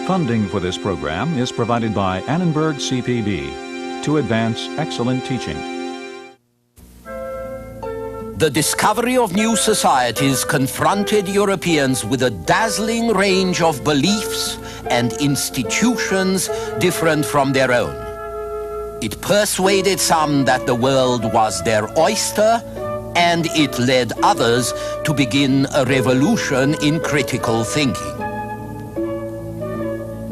Funding for this program is provided by Annenberg CPB to advance excellent teaching. The discovery of new societies confronted Europeans with a dazzling range of beliefs and institutions different from their own. It persuaded some that the world was their oyster, and it led others to begin a revolution in critical thinking.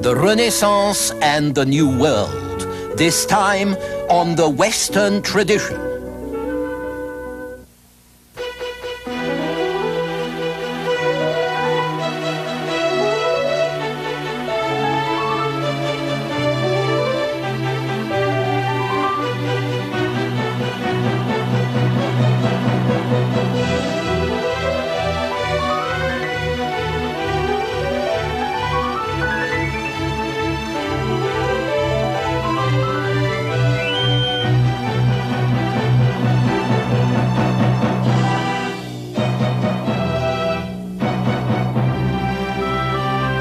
The Renaissance and the New World, this time on the Western tradition.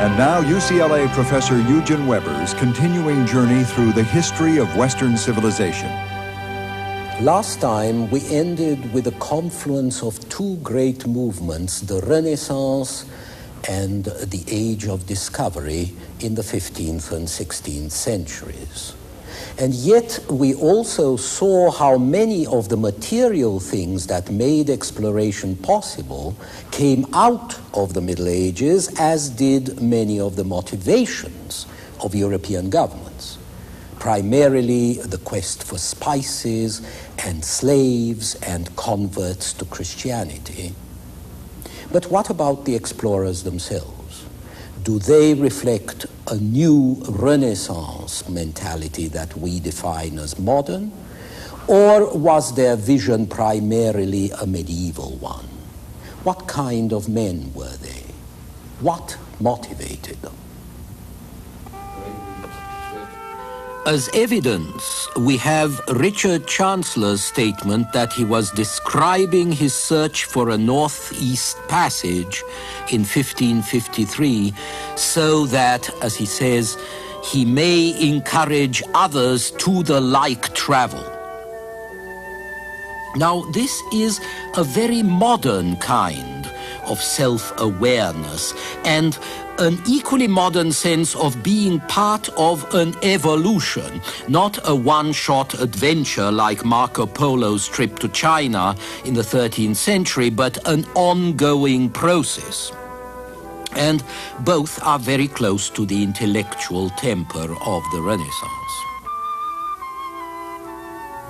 And now UCLA professor Eugen Weber's continuing journey through the history of Western civilization. Last time we ended with a confluence of two great movements, the Renaissance and the Age of Discovery in the 15th and 16th centuries. And yet we also saw how many of the material things that made exploration possible came out of the Middle Ages, as did many of the motivations of European governments. Primarily the quest for spices and slaves and converts to Christianity. But what about the explorers themselves? Do they reflect a new Renaissance mentality that we define as modern? Or was their vision primarily a medieval one? What kind of men were they? What motivated them? As evidence, we have Richard Chancellor's statement that he was describing his search for a northeast passage in 1553 so that, as he says, he may encourage others to the like travel. Now, this is a very modern kind of self-awareness and an equally modern sense of being part of an evolution, not a one-shot adventure like Marco Polo's trip to China in the 13th century, but an ongoing process. And both are very close to the intellectual temper of the Renaissance.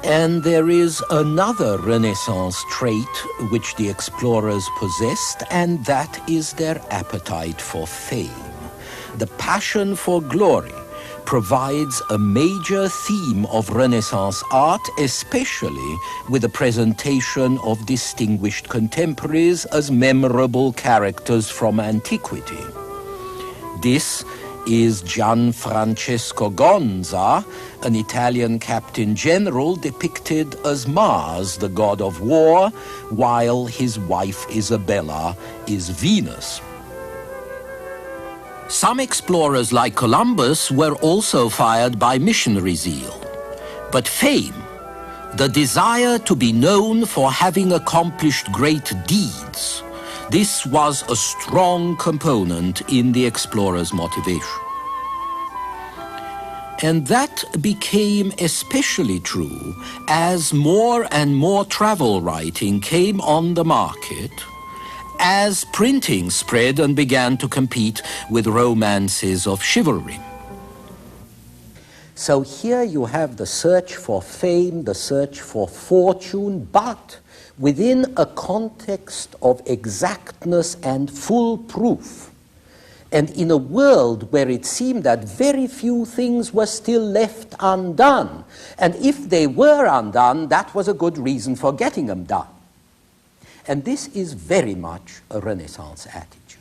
And there is another Renaissance trait which the explorers possessed, and that is their appetite for fame. The passion for glory provides a major theme of Renaissance art, especially with the presentation of distinguished contemporaries as memorable characters from antiquity. This is Gianfrancesco Gonza, an Italian captain general depicted as Mars, the god of war, while his wife Isabella is Venus. Some explorers like Columbus were also fired by missionary zeal. But fame, the desire to be known for having accomplished great deeds, this was a strong component in the explorers' motivation. And that became especially true as more and more travel writing came on the market, as printing spread and began to compete with romances of chivalry. So here you have the search for fame, the search for fortune, but within a context of exactness and full proof, and in a world where it seemed that very few things were still left undone. And if they were undone, that was a good reason for getting them done. And this is very much a Renaissance attitude.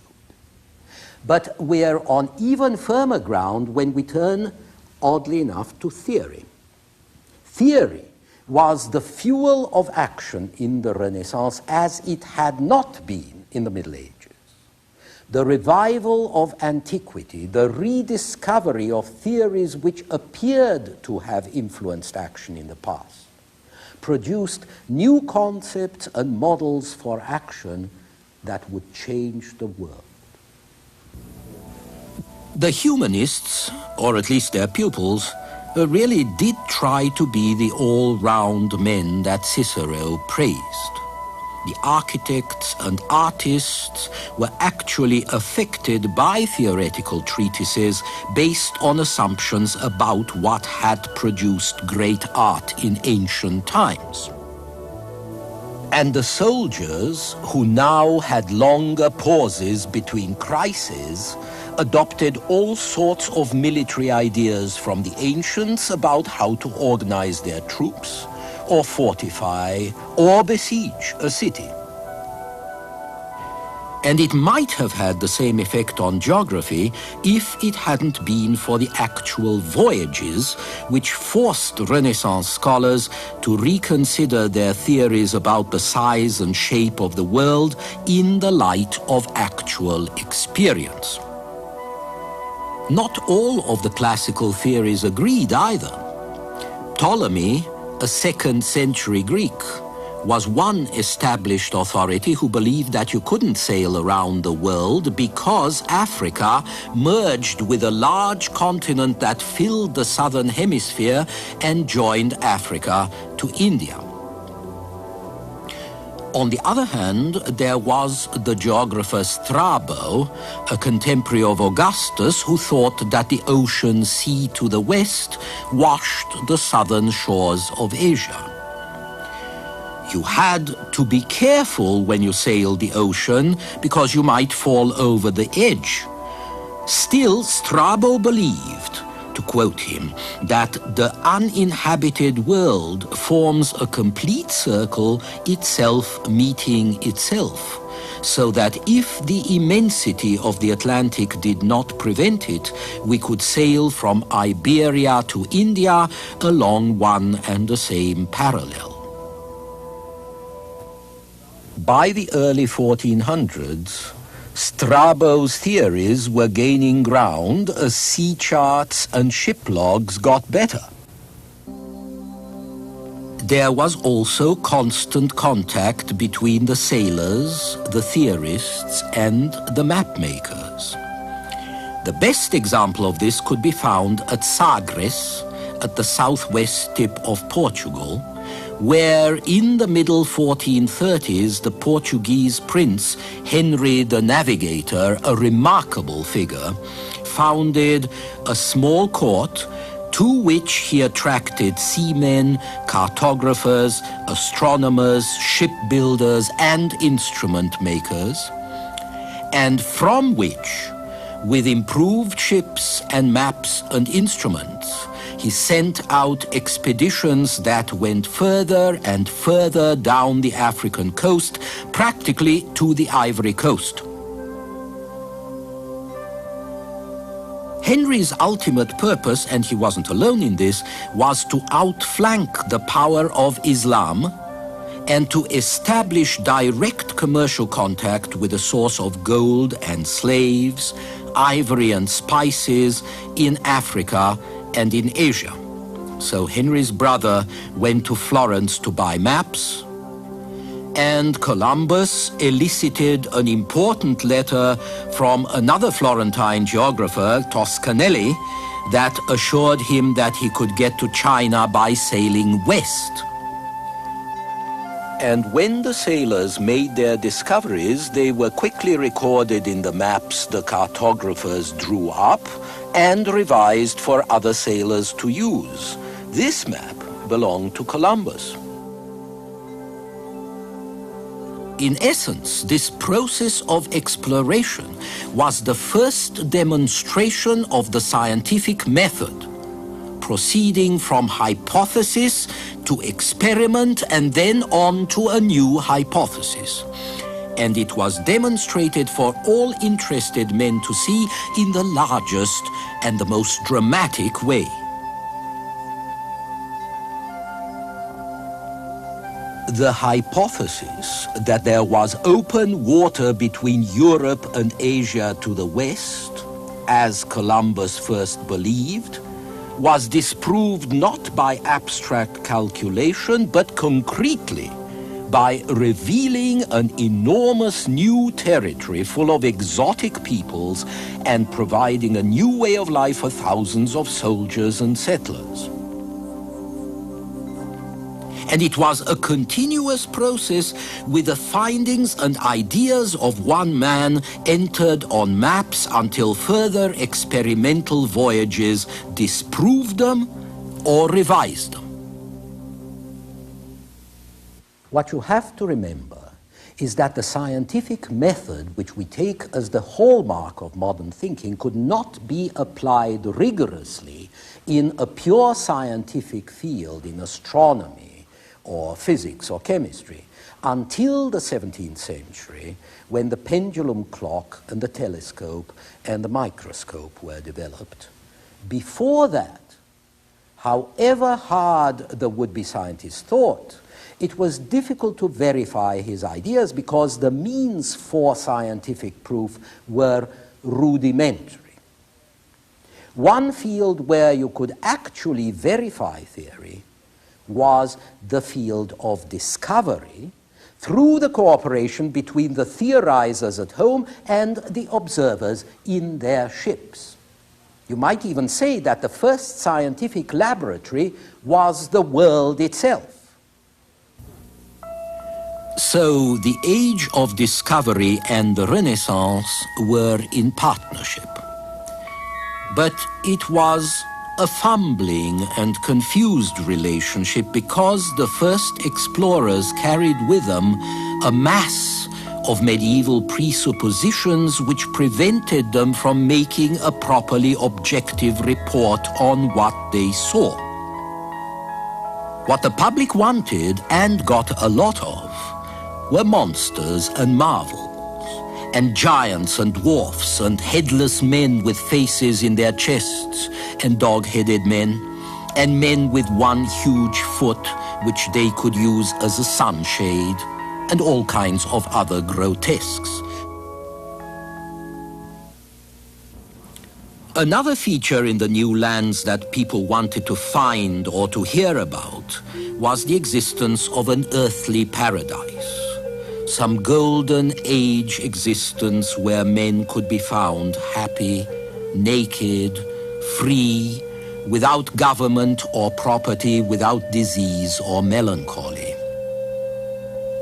But we're on even firmer ground when we turn, oddly enough, to theory. Theory was the fuel of action in the Renaissance as it had not been in the Middle Ages. The revival of antiquity, the rediscovery of theories which appeared to have influenced action in the past, produced new concepts and models for action that would change the world. The humanists, or at least their pupils, really did try to be the all-round men that Cicero praised. The architects and artists were actually affected by theoretical treatises based on assumptions about what had produced great art in ancient times. And the soldiers, who now had longer pauses between crises, adopted all sorts of military ideas from the ancients about how to organize their troops, or fortify, or besiege a city. And it might have had the same effect on geography if it hadn't been for the actual voyages which forced Renaissance scholars to reconsider their theories about the size and shape of the world in the light of actual experience. Not all of the classical theories agreed either. Ptolemy, a 2nd century Greek, was one established authority who believed that you couldn't sail around the world because Africa merged with a large continent that filled the southern hemisphere and joined Africa to India. On the other hand, there was the geographer Strabo, a contemporary of Augustus, who thought that the ocean sea to the west washed the southern shores of Asia. You had to be careful when you sailed the ocean because you might fall over the edge. Still, Strabo believed, to quote him, that the uninhabited world forms a complete circle, itself meeting itself, so that if the immensity of the Atlantic did not prevent it, we could sail from Iberia to India along one and the same parallel. By the early 1400s, Strabo's theories were gaining ground as sea charts and ship logs got better. There was also constant contact between the sailors, the theorists, and the map makers. The best example of this could be found at Sagres, at the southwest tip of Portugal, where in the middle 1430s the Portuguese prince Henry the Navigator, a remarkable figure, founded a small court to which he attracted seamen, cartographers, astronomers, shipbuilders, and instrument makers, and from which, with improved ships and maps and instruments, he sent out expeditions that went further and further down the African coast, practically to the Ivory Coast. Henry's ultimate purpose, and he wasn't alone in this, was to outflank the power of Islam and to establish direct commercial contact with the source of gold and slaves, ivory and spices in Africa and in Asia. So Henry's brother went to Florence to buy maps, and Columbus elicited an important letter from another Florentine geographer, Toscanelli, that assured him that he could get to China by sailing west. And when the sailors made their discoveries, they were quickly recorded in the maps the cartographers drew up and revised for other sailors to use. This map belonged to Columbus. In essence, this process of exploration was the first demonstration of the scientific method, proceeding from hypothesis to experiment and then on to a new hypothesis. And it was demonstrated for all interested men to see in the largest and the most dramatic way. the hypothesis that there was open water between Europe and Asia to the west, as Columbus first believed, was disproved not by abstract calculation, but concretely by revealing an enormous new territory full of exotic peoples and providing a new way of life for thousands of soldiers and settlers. And it was a continuous process with the findings and ideas of one man entered on maps until further experimental voyages disproved them or revised them. What you have to remember is that the scientific method which we take as the hallmark of modern thinking could not be applied rigorously in a pure scientific field, in astronomy or physics or chemistry, until the 17th century, when the pendulum clock and the telescope and the microscope were developed. Before that, however hard the would-be scientist thought, it was difficult to verify his ideas because the means for scientific proof were rudimentary. One field where you could actually verify theory was the field of discovery through the cooperation between the theorizers at home and the observers in their ships. You might even say that the first scientific laboratory was the world itself. So the age of discovery and the Renaissance were in partnership. But it was a fumbling and confused relationship because the first explorers carried with them a mass of medieval presuppositions which prevented them from making a properly objective report on what they saw. What the public wanted and got a lot of were monsters and marvels, and giants and dwarfs and headless men with faces in their chests, and dog-headed men, and men with one huge foot which they could use as a sunshade, and all kinds of other grotesques. Another feature in the new lands that people wanted to find or to hear about was the existence of an earthly paradise. Some golden age existence where men could be found happy, naked, free, without government or property, without disease or melancholy.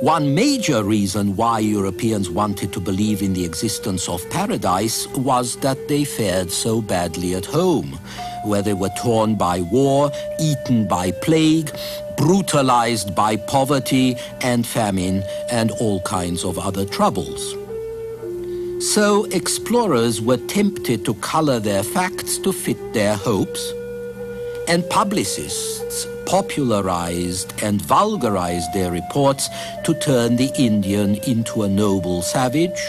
One major reason why Europeans wanted to believe in the existence of paradise was that they fared so badly at home, where they were torn by war, eaten by plague, brutalized by poverty and famine and all kinds of other troubles. So explorers were tempted to color their facts to fit their hopes, and publicists popularized and vulgarized their reports to turn the Indian into a noble savage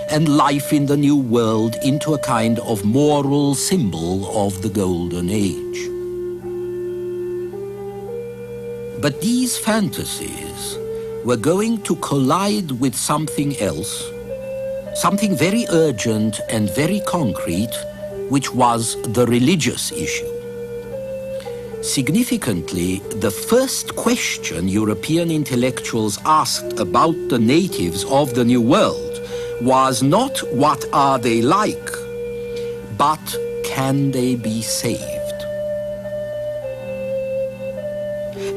and life in the New World into a kind of moral symbol of the Golden Age. But these fantasies were going to collide with something else, something very urgent and very concrete, which was the religious issue. Significantly, the first question European intellectuals asked about the natives of the New World was not what are they like, but can they be saved?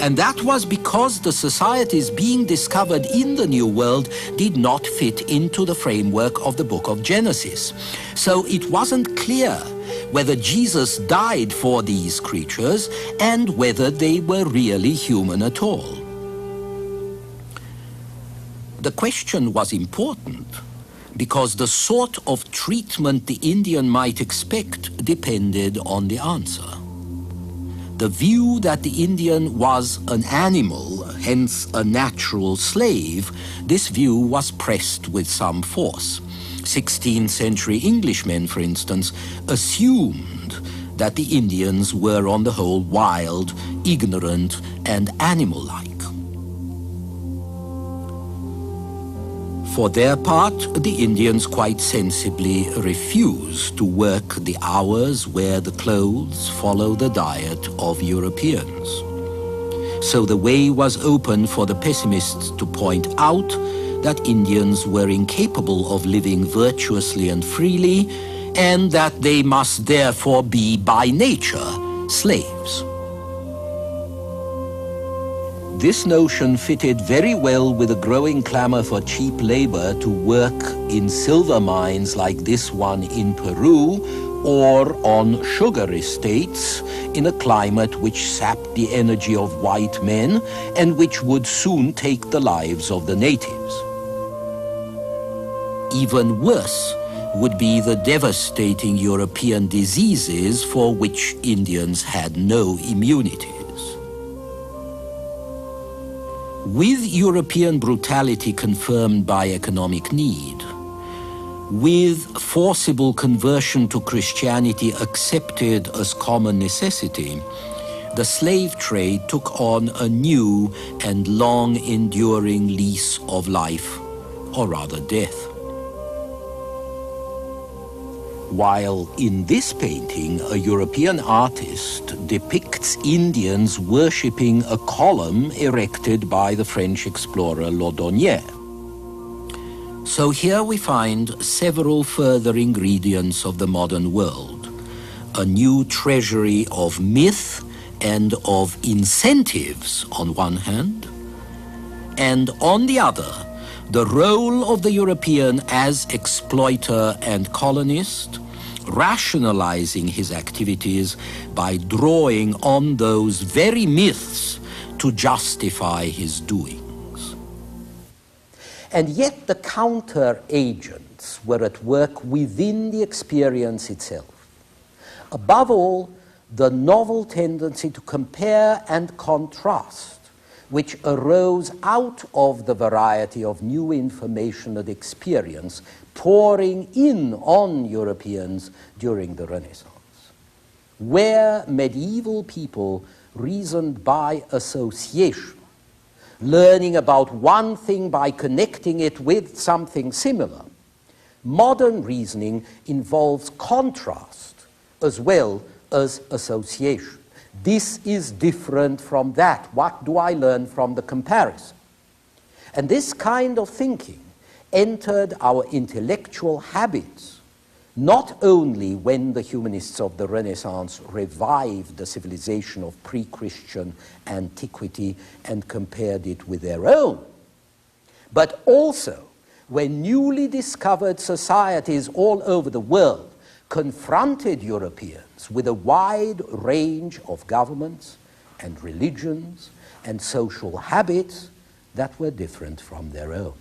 And that was because the societies being discovered in the New World did not fit into the framework of the book of Genesis. So it wasn't clear whether Jesus died for these creatures and whether they were really human at all. The question was important because the sort of treatment the Indian might expect depended on the answer. The view that the Indian was an animal, hence a natural slave, this view was pressed with some force. 16th century Englishmen, for instance, assumed that the Indians were on the whole wild, ignorant, and animal-like. For their part, the Indians quite sensibly refused to work the hours where the clothes follow the diet of Europeans. So the way was open for the pessimists to point out that Indians were incapable of living virtuously and freely, and that they must therefore be by nature slaves. This notion fitted very well with a growing clamor for cheap labor to work in silver mines like this one in Peru, or on sugar estates in a climate which sapped the energy of white men and which would soon take the lives of the natives. Even worse would be the devastating European diseases for which Indians had no immunities. With European brutality confirmed by economic need, with forcible conversion to Christianity accepted as common necessity, the slave trade took on a new and long-enduring lease of life, or rather death. While in this painting, a European artist depicts Indians worshipping a column erected by the French explorer Laudonnière. So here we find several further ingredients of the modern world. A new treasury of myth and of incentives on one hand, and on the other, the role of the European as exploiter and colonist, rationalizing his activities by drawing on those very myths to justify his doings. And yet the counter-agents were at work within the experience itself. Above all, the novel tendency to compare and contrast, which arose out of the variety of new information and experience pouring in on Europeans during the Renaissance, where medieval people reasoned by association, learning about one thing by connecting it with something similar. Modern reasoning involves contrast as well as association. This is different from that. What do I learn from the comparison? And this kind of thinking entered our intellectual habits, not only when the humanists of the Renaissance revived the civilization of pre-Christian antiquity and compared it with their own, but also when newly discovered societies all over the world confronted Europeans with a wide range of governments and religions and social habits that were different from their own.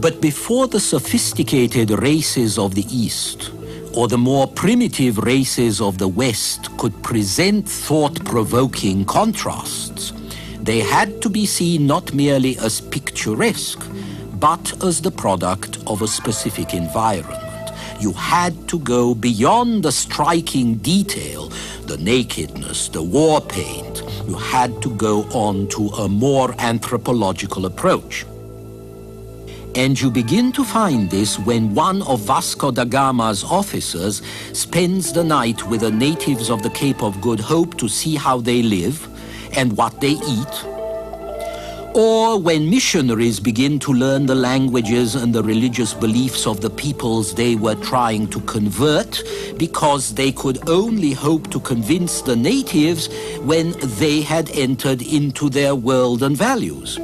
But before the sophisticated races of the East or the more primitive races of the West could present thought-provoking contrasts, they had to be seen not merely as picturesque, but as the product of a specific environment. You had to go beyond the striking detail, the nakedness, the war paint. You had to go on to a more anthropological approach. And you begin to find this when one of Vasco da Gama's officers spends the night with the natives of the Cape of Good Hope to see how they live and what they eat. Or when missionaries begin to learn the languages and the religious beliefs of the peoples they were trying to convert, because they could only hope to convince the natives when they had entered into their world and values.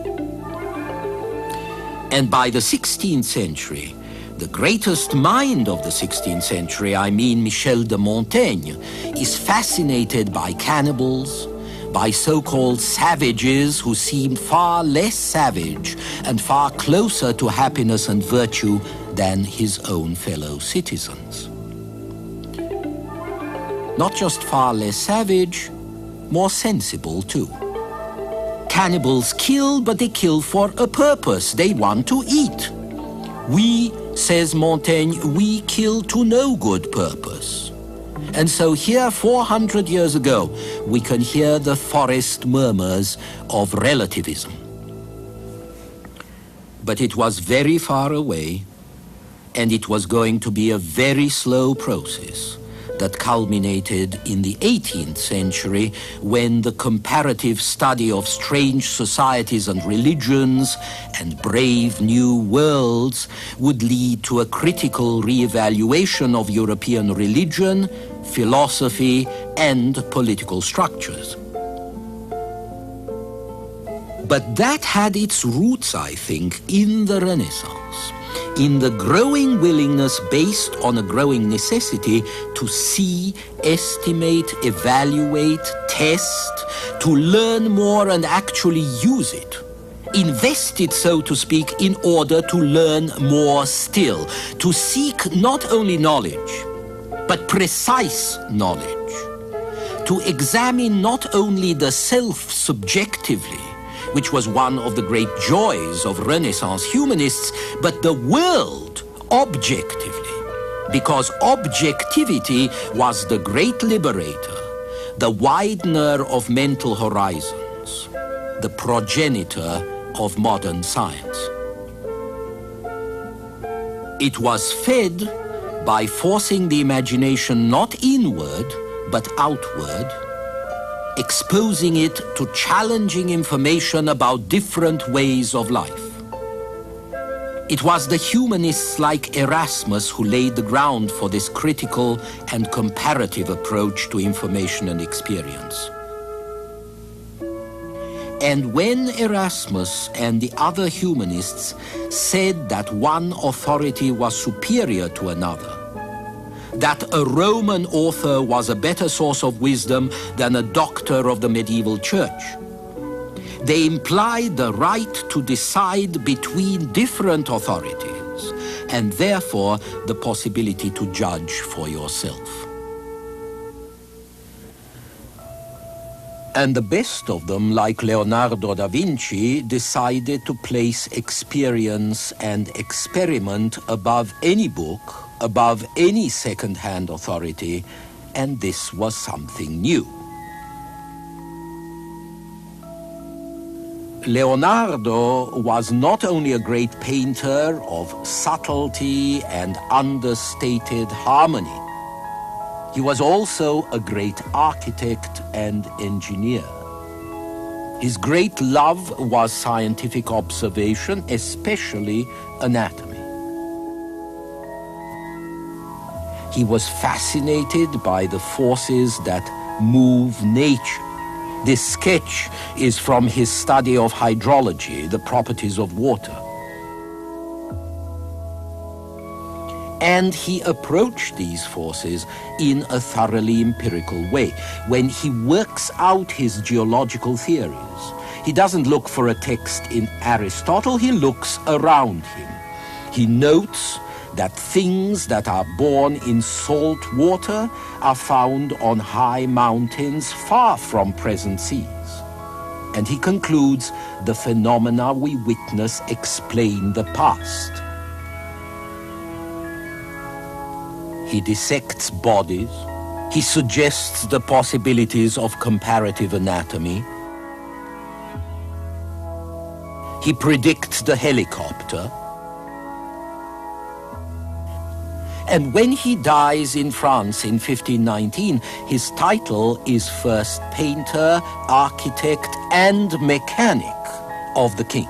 And by the 16th century, the greatest mind of the 16th century, I mean Michel de Montaigne, is fascinated by cannibals, by so-called savages who seemed far less savage and far closer to happiness and virtue than his own fellow citizens. Not just far less savage, more sensible too. Cannibals kill, but they kill for a purpose. They want to eat. We, says Montaigne, we kill to no good purpose. And so here, 400 years ago, we can hear the forest murmurs of relativism. But it was very far away, and it was going to be a very slow process that culminated in the 18th century, when the comparative study of strange societies and religions and brave new worlds would lead to a critical re-evaluation of European religion, philosophy, and political structures. But that had its roots, I think, in the Renaissance, in the growing willingness based on a growing necessity to see, estimate, evaluate, test, to learn more and actually use it. Invest it, so to speak, in order to learn more still, to seek not only knowledge, but precise knowledge, to examine not only the self subjectively, which was one of the great joys of Renaissance humanists, but the world objectively, because objectivity was the great liberator, the widener of mental horizons, the progenitor of modern science. It was fed by forcing the imagination not inward, but outward, exposing it to challenging information about different ways of life. It was the humanists like Erasmus who laid the ground for this critical and comparative approach to information and experience. And when Erasmus and the other humanists said that one authority was superior to another, that a Roman author was a better source of wisdom than a doctor of the medieval church, they implied the right to decide between different authorities, and therefore the possibility to judge for yourself. And the best of them, like Leonardo da Vinci, decided to place experience and experiment above any book, above any second-hand authority, and this was something new. Leonardo was not only a great painter of subtlety and understated harmony, he was also a great architect and engineer. His great love was scientific observation, especially anatomy. He was fascinated by the forces that move nature. This sketch is from his study of hydrology, the properties of water. And he approached these forces in a thoroughly empirical way. When he works out his geological theories, he doesn't look for a text in Aristotle, he looks around him. He notes that things that are born in salt water are found on high mountains far from present seas. And he concludes the phenomena we witness explain the past. He dissects bodies, he suggests the possibilities of comparative anatomy, he predicts the helicopter, and when he dies in France in 1519, his title is first painter, architect, and mechanic of the king.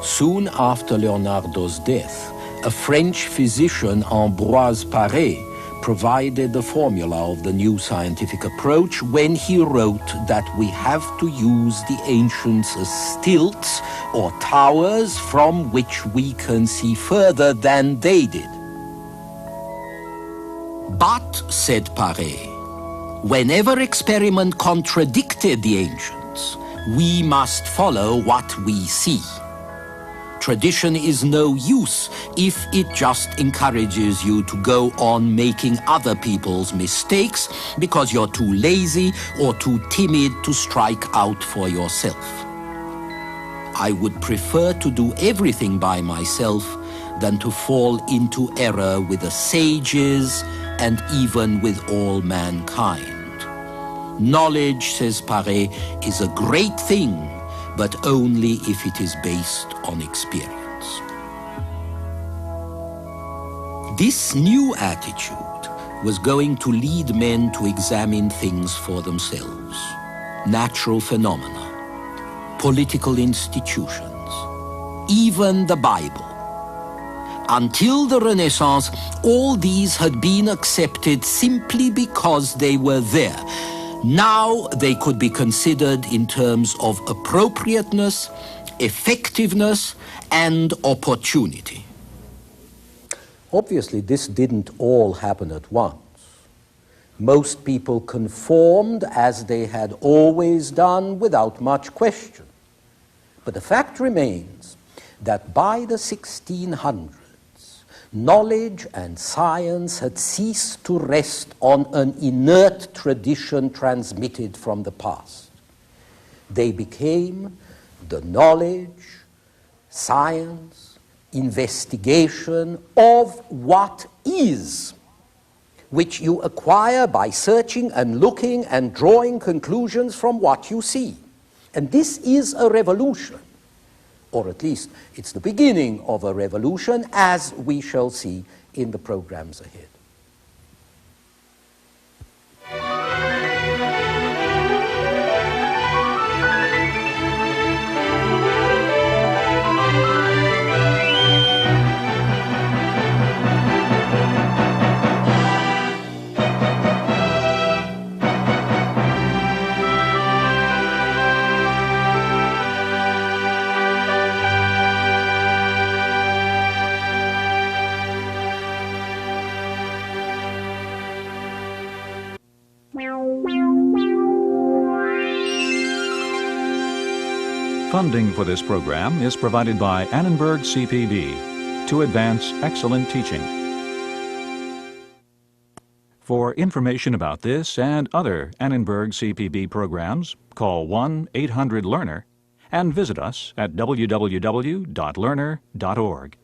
Soon after Leonardo's death, a French physician, Ambroise Paré, provided the formula of the new scientific approach when he wrote that we have to use the ancients as stilts or towers from which we can see further than they did. But, said Paré, whenever experiment contradicted the ancients, we must follow what we see. Tradition is no use if it just encourages you to go on making other people's mistakes because you're too lazy or too timid to strike out for yourself. I would prefer to do everything by myself than to fall into error with the sages and even with all mankind. Knowledge, says Paré, is a great thing, but only if it is based on experience. This new attitude was going to lead men to examine things for themselves, natural phenomena, political institutions, even the Bible. Until the Renaissance, all these had been accepted simply because they were there. Now they could be considered in terms of appropriateness, effectiveness, and opportunity. Obviously, this didn't all happen at once. Most people conformed as they had always done without much question. But the fact remains that by the 1600s, knowledge and science had ceased to rest on an inert tradition transmitted from the past. They became the knowledge, science, investigation of what is, which you acquire by searching and looking and drawing conclusions from what you see. And this is a revolution, or at least it's the beginning of a revolution, as we shall see in the programs ahead. Funding for this program is provided by Annenberg CPB to advance excellent teaching. For information about this and other Annenberg CPB programs, call 1-800-LEARNER and visit us at www.learner.org.